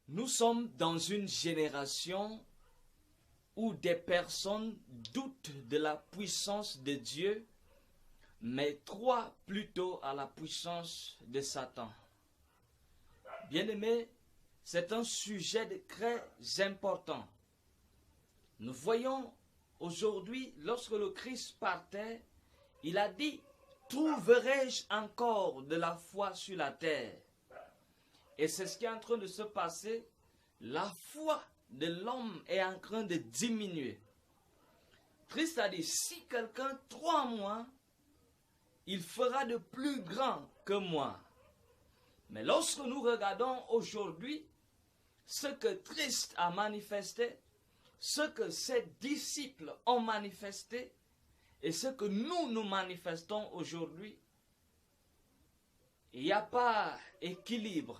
Nous sommes dans une génération où des personnes doutent de la puissance de Dieu, mais croient plutôt à la puissance de Satan. Bien-aimés, c'est un sujet très important. Nous voyons aujourd'hui, lorsque le Christ partait, il a dit, « Trouverai-je encore de la foi sur la terre ?» Et c'est ce qui est en train de se passer. La foi de l'homme est en train de diminuer. Christ a dit, si quelqu'un croit en moi, il fera de plus grand que moi. Mais lorsque nous regardons aujourd'hui ce que Christ a manifesté, ce que ses disciples ont manifesté et ce que nous manifestons aujourd'hui, il n'y a pas équilibre.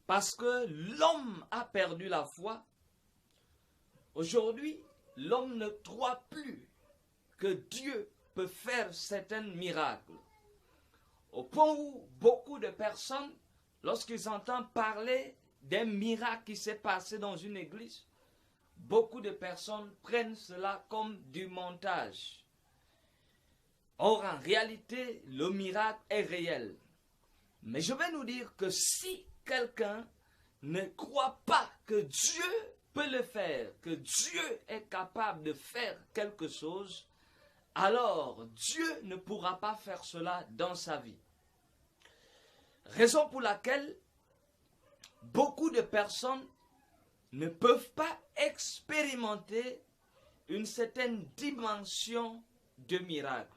Parce que l'homme a perdu la foi. Aujourd'hui, l'homme ne croit plus que Dieu peut faire certains miracles. Au point où beaucoup de personnes, lorsqu'ils entendent parler d'un miracle qui s'est passé dans une église, beaucoup de personnes prennent cela comme du montage. Or, en réalité, le miracle est réel. Mais je vais nous dire que si quelqu'un ne croit pas que Dieu peut le faire, que Dieu est capable de faire quelque chose, alors Dieu ne pourra pas faire cela dans sa vie. Raison pour laquelle beaucoup de personnes ne peuvent pas expérimenter une certaine dimension de miracle.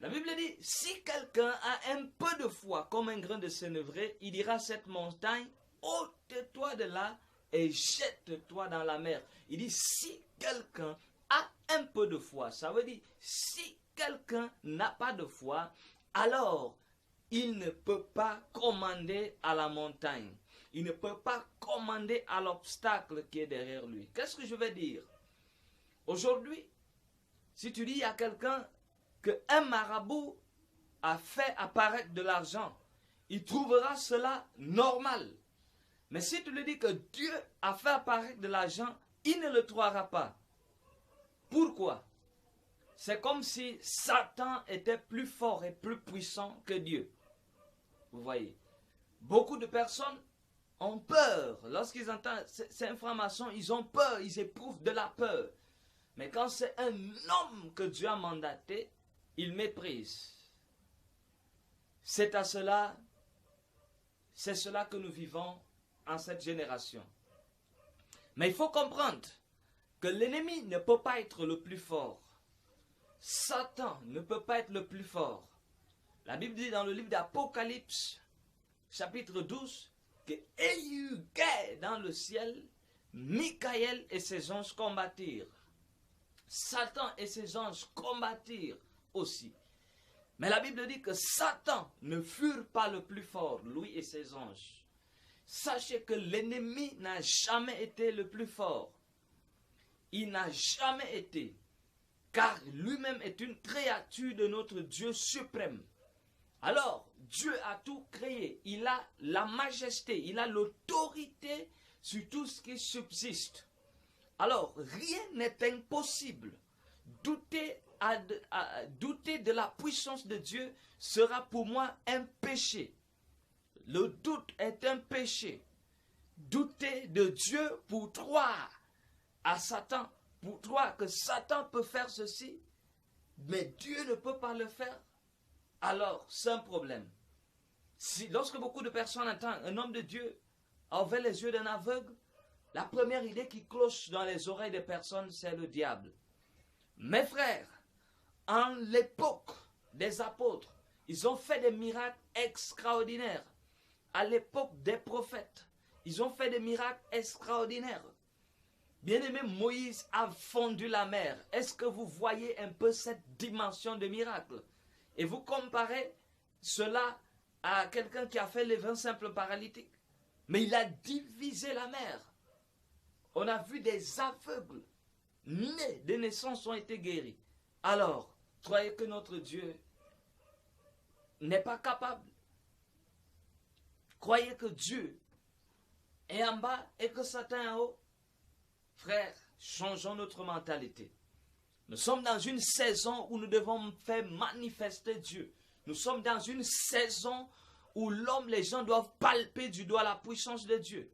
La Bible dit, si quelqu'un a un peu de foi comme un grain de sénévré, il dira à cette montagne, ôte-toi de là et jette-toi dans la mer. Il dit, si quelqu'un a un peu de foi, ça veut dire, si quelqu'un n'a pas de foi, alors il ne peut pas commander à la montagne. Il ne peut pas commander à l'obstacle qui est derrière lui. Qu'est-ce que je veux dire? Aujourd'hui, si tu dis à quelqu'un qu'un marabout a fait apparaître de l'argent, il trouvera cela normal. Mais si tu lui dis que Dieu a fait apparaître de l'argent, il ne le trouvera pas. Pourquoi? C'est comme si Satan était plus fort et plus puissant que Dieu. Vous voyez, beaucoup de personnes ont peur. Lorsqu'ils entendent ces informations, ils ont peur, ils éprouvent de la peur. Mais quand c'est un homme que Dieu a mandaté, ils méprisent. C'est cela que nous vivons en cette génération. Mais il faut comprendre que l'ennemi ne peut pas être le plus fort. Satan ne peut pas être le plus fort. La Bible dit dans le livre d'Apocalypse, chapitre 12, que il y eut guerre dans le ciel, Michael et ses anges combattirent. Satan et ses anges combattirent aussi. Mais la Bible dit que Satan ne fut pas le plus fort, lui et ses anges. Sachez que l'ennemi n'a jamais été le plus fort. Il n'a jamais été. Car lui-même est une créature de notre Dieu suprême. Alors, Dieu a tout créé. Il a la majesté, il a l'autorité sur tout ce qui subsiste. Alors, rien n'est impossible. Douter de la puissance de Dieu sera pour moi un péché. Le doute est un péché. Douter de Dieu pour croire à Satan, pour croire que Satan peut faire ceci, mais Dieu ne peut pas le faire, alors c'est un problème. Lorsque beaucoup de personnes entendent un homme de Dieu a ouvert les yeux d'un aveugle, la première idée qui cloche dans les oreilles des personnes, c'est le diable. Mes frères, en l'époque des apôtres, ils ont fait des miracles extraordinaires. À l'époque des prophètes, ils ont fait des miracles extraordinaires. Bien-aimé, Moïse a fondu la mer. Est-ce que vous voyez un peu cette dimension de miracle? Et vous comparez cela à quelqu'un qui a fait les 20 simples paralytiques. Mais il a divisé la mer. On a vu des aveugles nés de naissance ont été guéris. Alors, croyez que notre Dieu n'est pas capable. Croyez que Dieu est en bas et que Satan est en haut. Frères, changeons notre mentalité. Nous sommes dans une saison où nous devons faire manifester Dieu. Nous sommes dans une saison où les gens doivent palper du doigt la puissance de Dieu.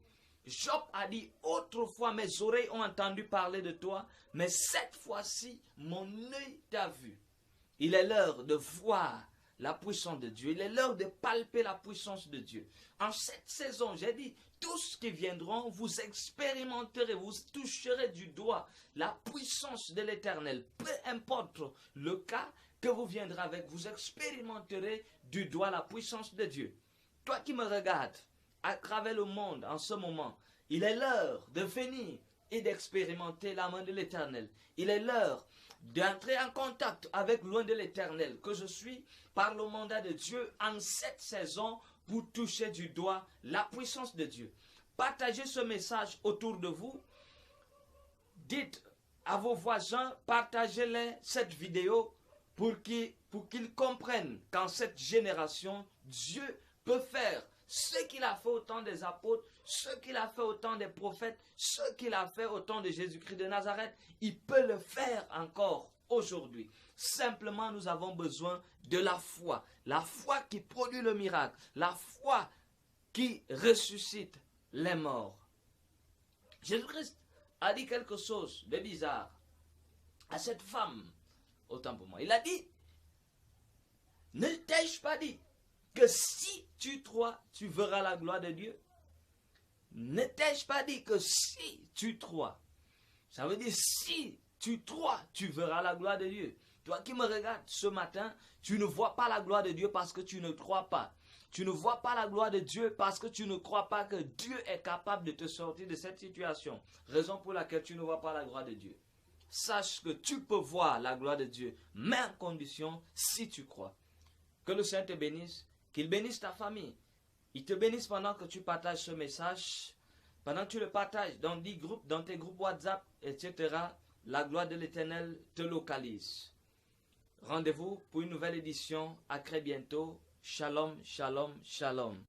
Job a dit, autrefois mes oreilles ont entendu parler de toi, mais cette fois-ci, mon œil t'a vu. Il est l'heure de voir la puissance de Dieu. Il est l'heure de palper la puissance de Dieu. En cette saison, j'ai dit, tous qui viendront, vous expérimenterez, vous toucherez du doigt la puissance de l'Éternel. Peu importe le cas que vous viendrez avec, vous expérimenterez du doigt la puissance de Dieu. Toi qui me regardes à travers le monde en ce moment, il est l'heure de venir et d'expérimenter la main de l'Éternel. Il est l'heure d'entrer en contact avec loin de l'Éternel que je suis par le mandat de Dieu en cette saison pour toucher du doigt la puissance de Dieu. Partagez ce message autour de vous. Dites à vos voisins, partagez-les cette vidéo pour qu'ils comprennent qu'en cette génération, Dieu peut faire ce qu'il a fait au temps des apôtres, ce qu'il a fait au temps des prophètes, ce qu'il a fait au temps de Jésus-Christ de Nazareth. Il peut le faire encore aujourd'hui. Simplement, nous avons besoin de la foi qui produit le miracle, la foi qui ressuscite les morts. Jésus-Christ a dit quelque chose de bizarre à cette femme, autant pour moi. Il a dit, ne t'ai-je pas dit que si tu crois, tu verras la gloire de Dieu? Ne t'ai-je pas dit que si tu crois? Ça veut dire si tu crois, tu verras la gloire de Dieu. Toi qui me regardes ce matin, tu ne vois pas la gloire de Dieu parce que tu ne crois pas. Tu ne vois pas la gloire de Dieu parce que tu ne crois pas que Dieu est capable de te sortir de cette situation. Raison pour laquelle tu ne vois pas la gloire de Dieu. Sache que tu peux voir la gloire de Dieu, mais en condition si tu crois. Que le Seigneur te bénisse, qu'il bénisse ta famille. Il te bénisse pendant que tu partages ce message, pendant que tu le partages dans 10 groupes, dans tes groupes WhatsApp, etc. La gloire de l'Éternel te localise. Rendez-vous pour une nouvelle édition. À très bientôt. Shalom, shalom, shalom.